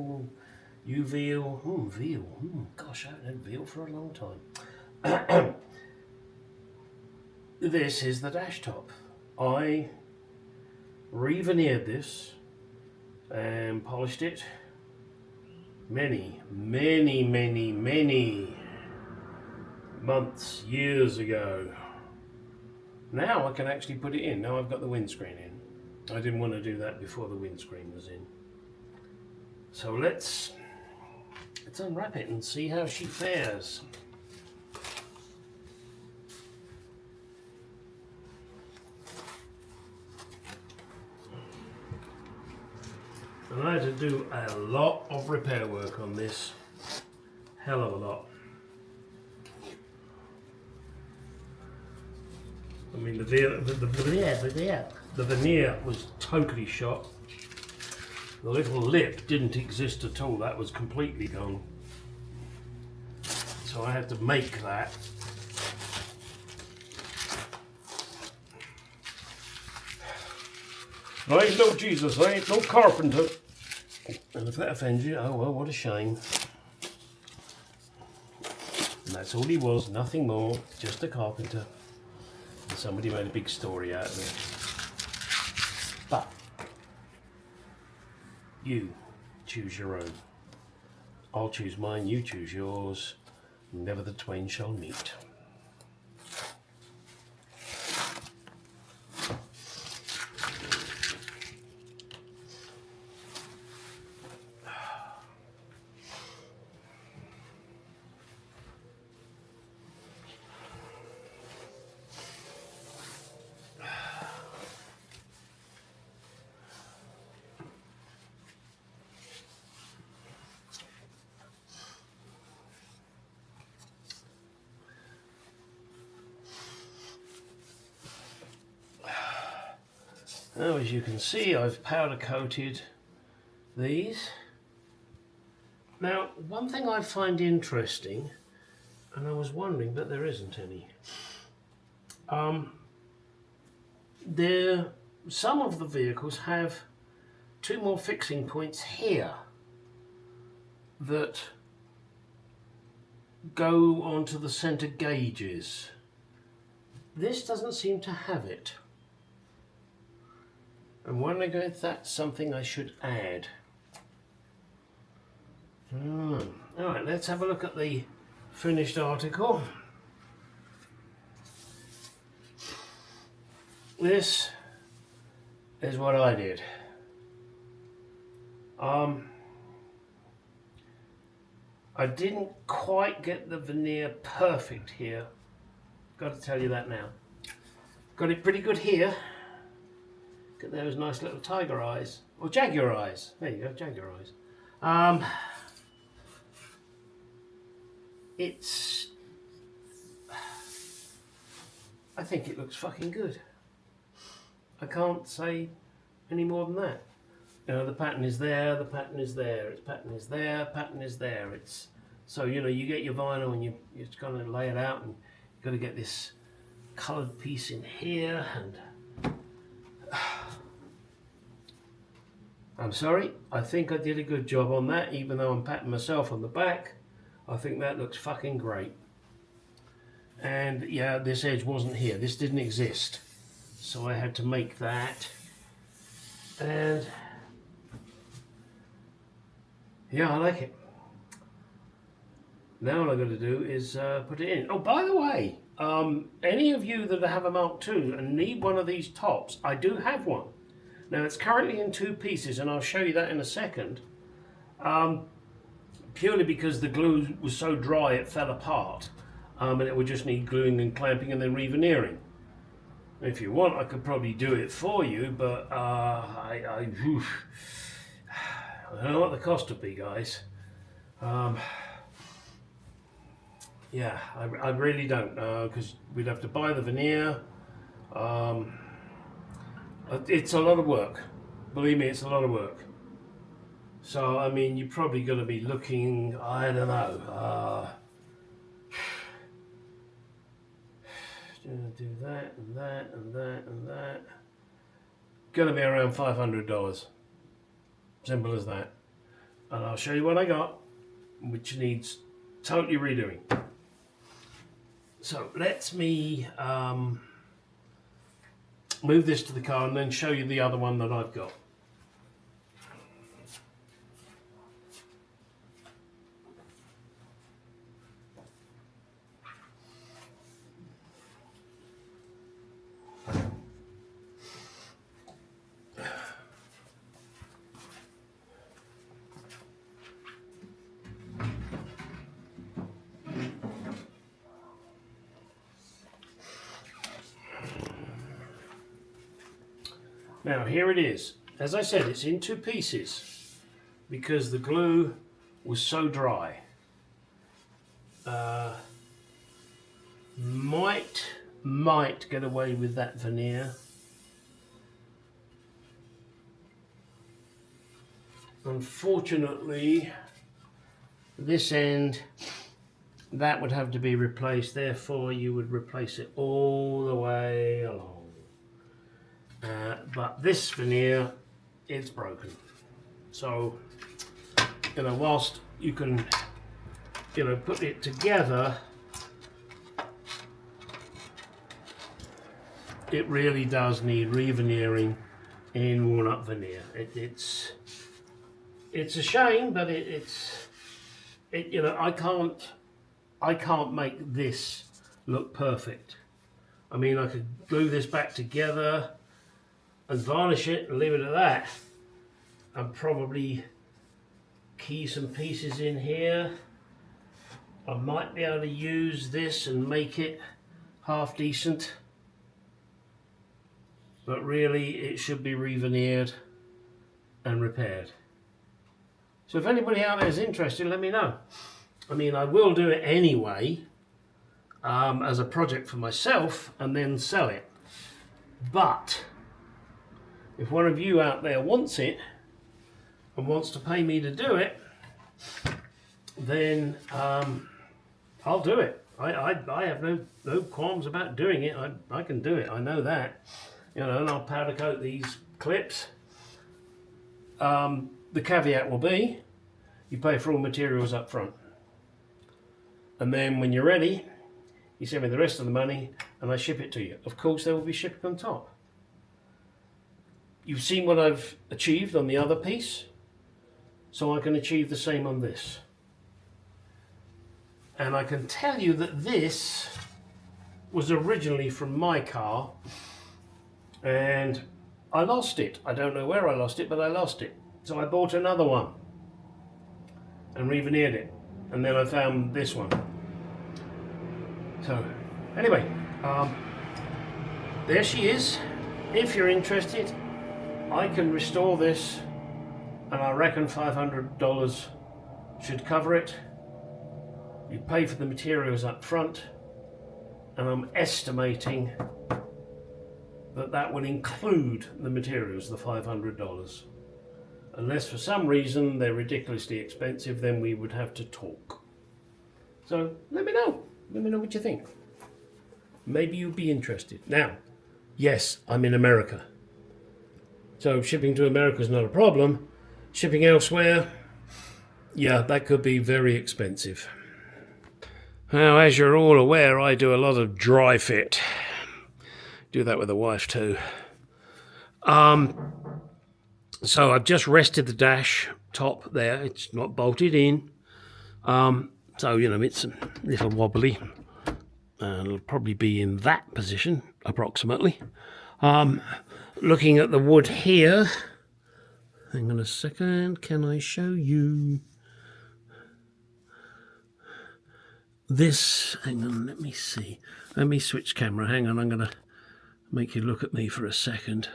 Oh, you veal. Veal. Gosh, I haven't had veal for a long time. This is the dash top. I re-veneered this and polished it many months, years ago. Now I can actually put it in. Now I've got the windscreen in. I didn't want to do that before the windscreen was in. So let's unwrap it and see how she fares. And I had to do a lot of repair work on this. Hell of a lot. I mean, the veneer was totally shot. The little lip didn't exist at all. That was completely gone. So I had to make that. I ain't no Jesus, I ain't no carpenter. And if that offends you, oh well, what a shame. And that's all he was, nothing more, just a carpenter. And somebody made a big story out of it. But you choose your own. I'll choose mine, you choose yours. Never the twain shall meet. Now, as you can see, I've powder coated these. Now, one thing I find interesting, and I was wondering, but there isn't any. Some of the vehicles have two more fixing points here that go onto the center gauges. This doesn't seem to have it. And when I go, that's something I should add. Alright, let's have a look at the finished article. This is what I did. I didn't quite get the veneer perfect here. Got to tell you that now. Got it pretty good here. Got those nice little tiger eyes, or jaguar eyes. There you go, jaguar eyes. I think it looks fucking good. I can't say any more than that. You know, the pattern is there, the pattern is there, its pattern is there, pattern is there. It's so, you know, you get your vinyl and you just kind of lay it out, and you've got to get this coloured piece in here, and I'm sorry, I think I did a good job on that, even though I'm patting myself on the back. I think that looks fucking great. And yeah, this edge wasn't here, this didn't exist. So I had to make that. And yeah, I like it. Now all I've got to do is put it in. Oh, by the way, any of you that have a Mark II and need one of these tops, I do have one. Now it's currently in two pieces, and I'll show you that in a second. Purely because the glue was so dry it fell apart, and it would just need gluing and clamping and then re-veneering. If you want, I could probably do it for you, but I don't know what the cost would be, guys. Yeah, I really don't, because we'd have to buy the veneer. It's a lot of work. Believe me, it's a lot of work. So, I mean, you're probably going to be looking, I don't know, do that and that and that and that. Going to be around $500. Simple as that. and I'll show you what I got, which needs totally redoing. So let me move this to the car and then show you the other one that I've got. Now here it is. As I said, it's in two pieces because the glue was so dry. Might get away with that veneer. Unfortunately, this end, that would have to be replaced, therefore you would replace it all the way along. But this veneer, it's broken. So, you know, whilst you can, you know, put it together, it really does need re-veneering in worn up veneer. It's a shame, but you know, I can't make this look perfect. I mean, I could glue this back together and varnish it and leave it at that, and probably key some pieces in here. I might be able to use this and make it half decent, but really it should be re-veneered and repaired. So if anybody out there is interested, let me know. I mean, I will do it anyway as a project for myself and then sell it. But if one of you out there wants it and wants to pay me to do it, then I'll do it. I have no qualms about doing it. I can do it. I know that. You know, and I'll powder coat these clips. The caveat will be, you pay for all materials up front. And then when you're ready, you send me the rest of the money and I ship it to you. Of course, there will be shipping on top. You've seen what I've achieved on the other piece, so I can achieve the same on this. And I can tell you that this was originally from my car, and I lost it. I don't know where I lost it, but I lost it. So I bought another one and re-veneered it, and then I found this one. So anyway, there she is. If you're interested, I can restore this, and I reckon $500 should cover it. You pay for the materials up front, and I'm estimating that that will include the materials, the $500. Unless for some reason they're ridiculously expensive, then we would have to talk. So let me know what you think. Maybe you'll be interested. Now, yes, I'm in America. So shipping to America is not a problem. Shipping elsewhere, yeah, that could be very expensive. Now, as you're all aware, I do a lot of dry fit. Do that with the wife too. So I've just rested the dash top there. It's not bolted in. So, you know, it's a little wobbly. And it'll probably be in that position, approximately. Looking at the wood here. Hang on a second. Can I show you? This, hang on, let me see. Let me switch camera. Hang on, I'm going to make you look at me for a second.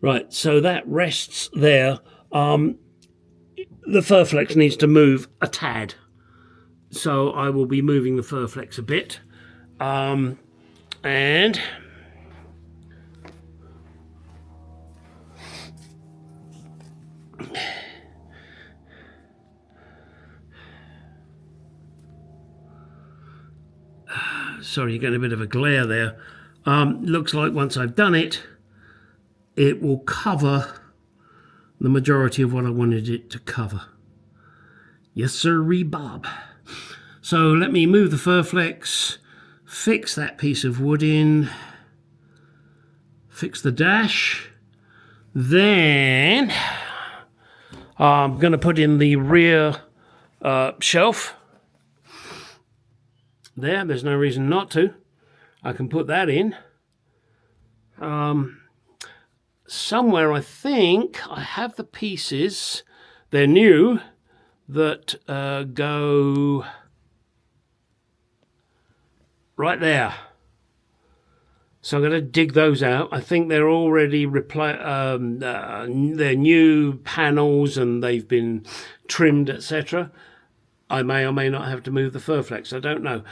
Right, so that rests there. The fur flex needs to move a tad. So I will be moving the fur flex a bit. And sorry, you're getting a bit of a glare there. Looks like once I've done it, it will cover the majority of what I wanted it to cover. Yes, sir, Bob. So let me move the Furflex, fix that piece of wood in, fix the dash. Then I'm going to put in the rear shelf. There's no reason not to. I can put that in. Somewhere I think I have the pieces, they're new, that go right there. So I'm going to dig those out. I think they're already they're new panels and they've been trimmed, etc. I may or may not have to move the Furflex. I don't know.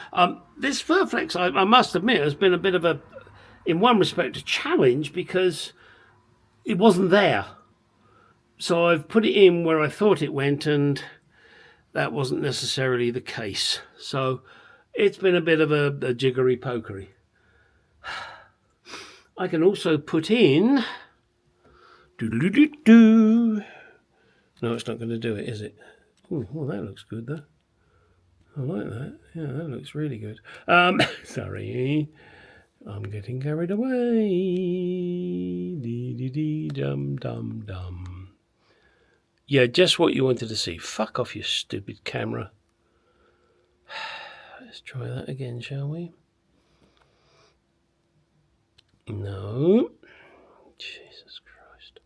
This Furflex, I must admit, has been a bit of a, in one respect, a challenge because it wasn't there. So I've put it in where I thought it went, and that wasn't necessarily the case. So it's been a bit of a jiggery pokery. I can also put in. No, it's not going to do it, is it? Ooh, well, that looks good though. I like that. Yeah, that looks really good. Sorry, I'm getting carried away. Dum dum dum. Yeah, just what you wanted to see. Fuck off, you stupid camera. Let's try that again, shall we? No. Jesus Christ.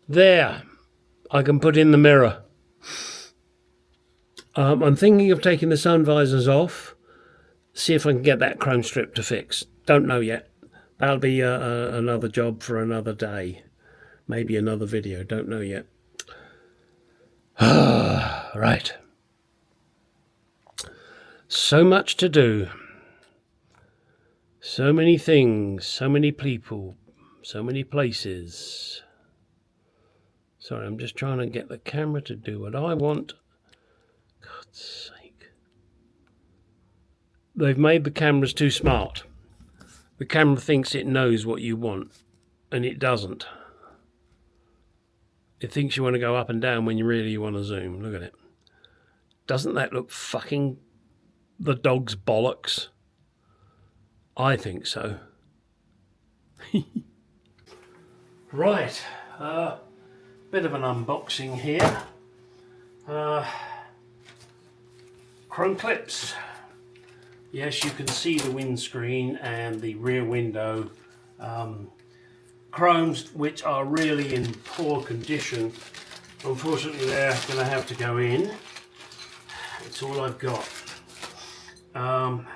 There. I can put in the mirror. I'm thinking of taking the sun visors off. See if I can get that chrome strip to fix. Don't know yet. That'll be another job for another day. Maybe another video. Don't know yet. Right. So much to do. So many things. So many people. So many places. Sorry, I'm just trying to get the camera to do what I want. God's sake. They've made the cameras too smart. The camera thinks it knows what you want, and it doesn't. It thinks you want to go up and down when you really want to zoom. Look at it. Doesn't that look fucking the dog's bollocks? I think so. Right. Bit of an unboxing here. Chrome clips. Yes, you can see the windscreen and the rear window. Chromes which are really in poor condition. Unfortunately, they're going to have to go in. It's all I've got. And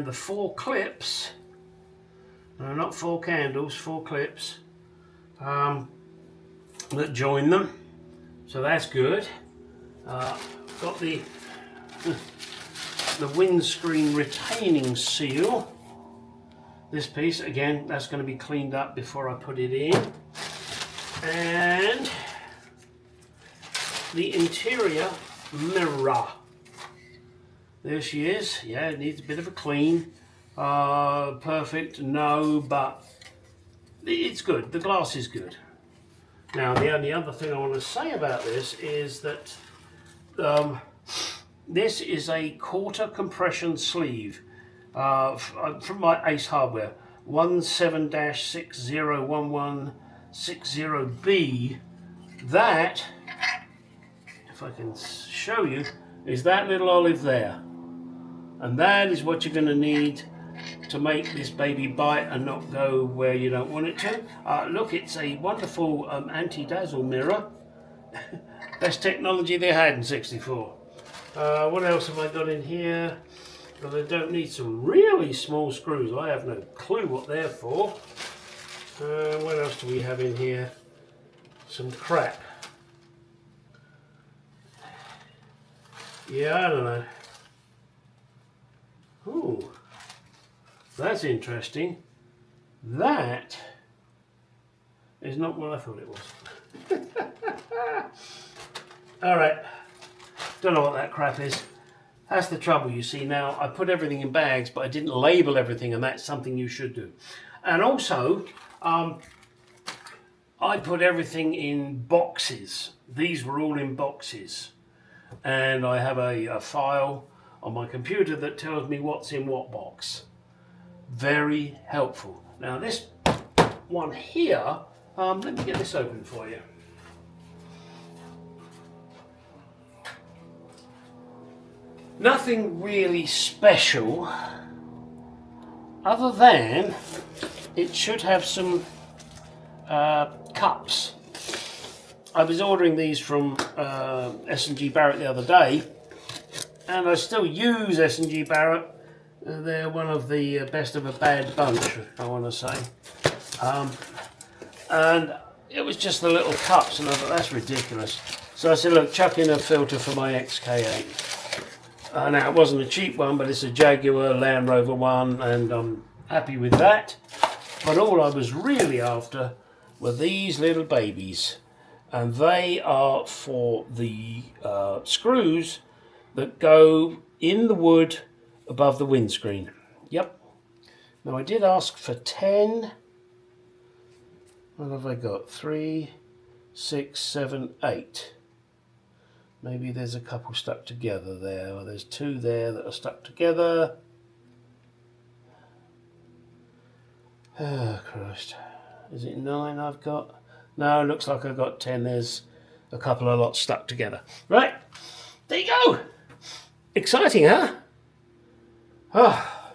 the 4 clips, no, not 4 candles, 4 clips that join them. So that's good. Got the windscreen retaining seal. This piece, again, that's going to be cleaned up before I put it in. And the interior mirror. There she is. Yeah, it needs a bit of a clean. Perfect, no, but it's good. The glass is good. Now, the only other thing I want to say about this is that this is a quarter compression sleeve from my Ace Hardware 17-601160B. That, if I can show you, is that little olive there. And that is what you're going to need to make this baby bite and not go where you don't want it to. Look, it's a wonderful anti-dazzle mirror. Best technology they had in '64. What else have I got in here? Because I don't need some really small screws. I have no clue what they're for. What else do we have in here? Some crap. Yeah, I don't know. Ooh, that's interesting. That is not what I thought it was. All right, don't know what that crap is. That's the trouble, you see. Now, I put everything in bags, but I didn't label everything, and that's something you should do. And also, I put everything in boxes. These were all in boxes. And I have a file on my computer that tells me what's in what box. Very helpful. Now, this one here, let me get this open for you. Nothing really special, other than it should have some cups. I was ordering these from S&G Barrett the other day, and I still use S&G Barrett. They're one of the best of a bad bunch, I want to say. And it was just the little cups, and I thought, that's ridiculous. So I said, look, chuck in a filter for my XK8. Now, it wasn't a cheap one, but it's a Jaguar Land Rover one, and I'm happy with that. But all I was really after were these little babies. And they are for the screws that go in the wood above the windscreen. Yep. Now, I did ask for 10. What have I got? 3, 6, 7, 8. Maybe there's a couple stuck together there, or there's 2 there that are stuck together. Oh, Christ. Is it 9 I've got? No, looks like I've got 10. There's a couple of lots stuck together. Right, there you go. Exciting, huh? Oh.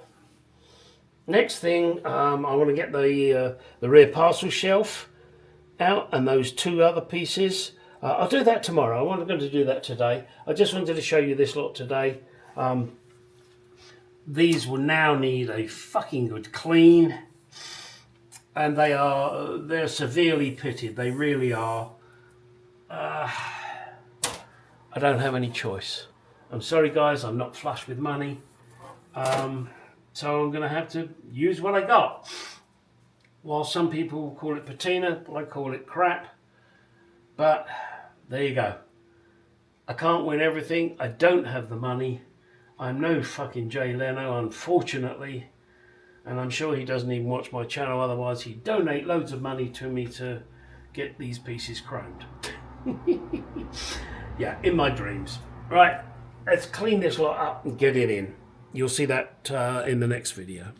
Next thing, I want to get the rear parcel shelf out and those 2 other pieces. I'll do that tomorrow. I wasn't going to do that today. I just wanted to show you this lot today. These will now need a fucking good clean, and they're severely pitted. They really are. I don't have any choice. I'm sorry, guys. I'm not flush with money, so I'm going to have to use what I got. While some people call it patina, I call it crap. But there you go. I can't win everything. I don't have the money. I'm no fucking Jay Leno, unfortunately. And I'm sure he doesn't even watch my channel. Otherwise, he'd donate loads of money to me to get these pieces chromed. Yeah, in my dreams. Right, let's clean this lot up and get it in. You'll see that in the next video.